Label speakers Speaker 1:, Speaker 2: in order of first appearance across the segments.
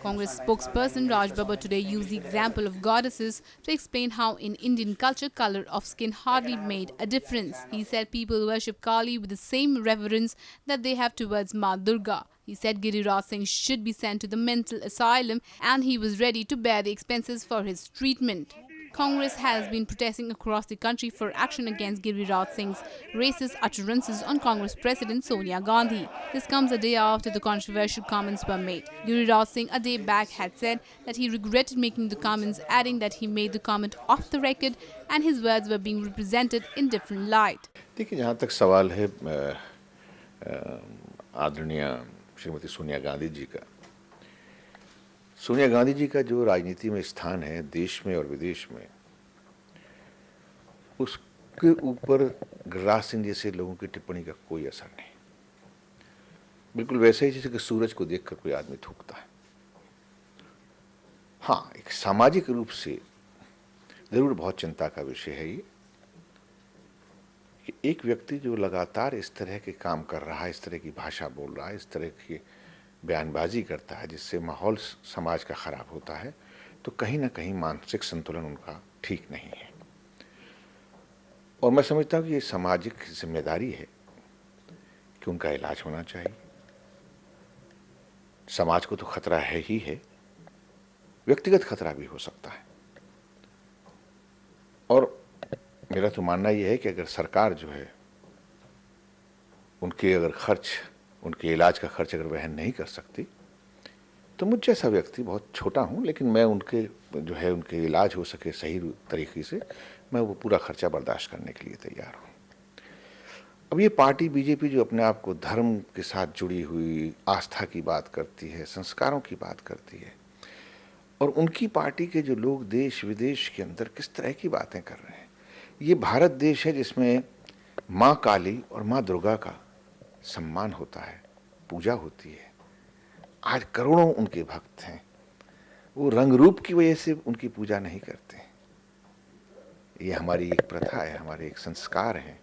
Speaker 1: Congress spokesperson Raj Babar today used the example of goddesses to explain how in Indian culture color of skin hardly made a difference. He said people worship Kali with the same reverence that they have towards Ma Durga. He said Giriraj Singh should be sent to the mental asylum and he was ready to bear the expenses for his treatment. Congress has been protesting across the country for action against Giriraj Singh's racist utterances on Congress President Sonia Gandhi. This comes a day after the controversial comments were made. Giriraj Singh a day back had said that he regretted making the comments, adding that he made the comment off the record and his words were being represented in different light.
Speaker 2: देखिए, जहाँ तक सवाल है आदरणीय श्रीमती सोनिया गांधी जी का, सोनिया गांधी जी का जो राजनीति में स्थान है देश में और विदेश में, उसके ऊपर गिरिराज सिंह जैसे लोगों की टिप्पणी का कोई असर नहीं। बिल्कुल वैसे ही जैसे कि सूरज को देखकर कोई आदमी थूकता है। हाँ, एक सामाजिक रूप से जरूर बहुत चिंता का विषय है ये कि एक व्यक्ति जो लगातार इस तरह के काम कर रहा है, इस तरह की भाषा बोल रहा है, इस तरह की बयानबाजी करता है जिससे माहौल समाज का खराब होता है, तो कहीं ना कहीं मानसिक संतुलन उनका ठीक नहीं है। और मैं समझता हूँ कि ये सामाजिक जिम्मेदारी है कि उनका इलाज होना चाहिए। समाज को तो खतरा है ही है, व्यक्तिगत खतरा भी हो सकता है। और मेरा तो मानना यह है कि अगर सरकार जो है उनके अगर खर्च, उनके इलाज का खर्च अगर वहन नहीं कर सकती, तो मुझ जैसा व्यक्ति बहुत छोटा हूं, लेकिन मैं उनके जो है उनके इलाज हो सके सही तरीके से, मैं वो पूरा खर्चा बर्दाश्त करने के लिए तैयार हूं। अब ये पार्टी बीजेपी जो अपने आप को धर्म के साथ जुड़ी हुई आस्था की बात करती है, संस्कारों की बात करती है, और उनकी पार्टी के जो लोग देश विदेश के अंदर किस तरह की बातें कर रहे हैं। ये भारत देश है जिसमें माँ काली और माँ दुर्गा का सम्मान होता है, पूजा होती है। आज करोड़ों उनके भक्त हैं, वो रंग रूप की वजह से उनकी पूजा नहीं करते। ये हमारी एक प्रथा है, हमारे एक संस्कार है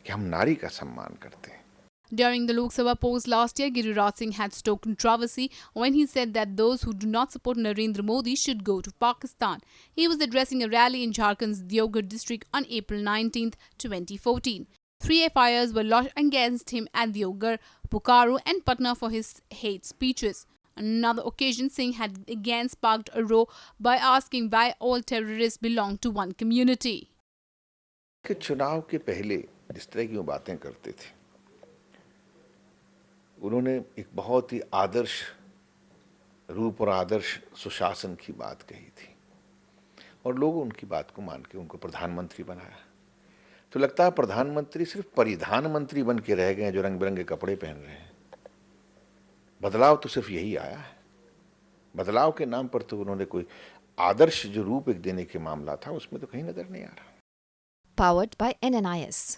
Speaker 2: कि हम नारी का सम्मान करते हैं।
Speaker 1: During the Lok Sabha polls last year, Giriraj Singh had stoked controversy when he said that those who do not support Narendra Modi should go to Pakistan. He was addressing a rally in Jharkhand's Deoghar district on April 19, 2014. 3 FIRs were lodged against him at Deoghar, Bokaro and Patna for his hate speeches. On another occasion, Singh had again sparked a row by asking why all terrorists belong to one community.
Speaker 2: कि चुनाव के पहले जिस तरह की वो बातें करते थे, उन्होंने एक बहुत ही आदर्श रूप और आदर्श सुशासन की बात कही थी और लोगों उनकी बात को मान के उनको प्रधानमंत्री बनाया। तो लगता है प्रधानमंत्री सिर्फ परिधान मंत्री बन के रह गए जो रंग बिरंगे कपड़े पहन रहे हैं। बदलाव तो सिर्फ यही आया है। बदलाव के नाम पर तो उन्होंने कोई आदर्श जो रूप एक देने के मामला था उसमें तो कहीं नजर नहीं आ रहा।
Speaker 3: Powered by NNIS.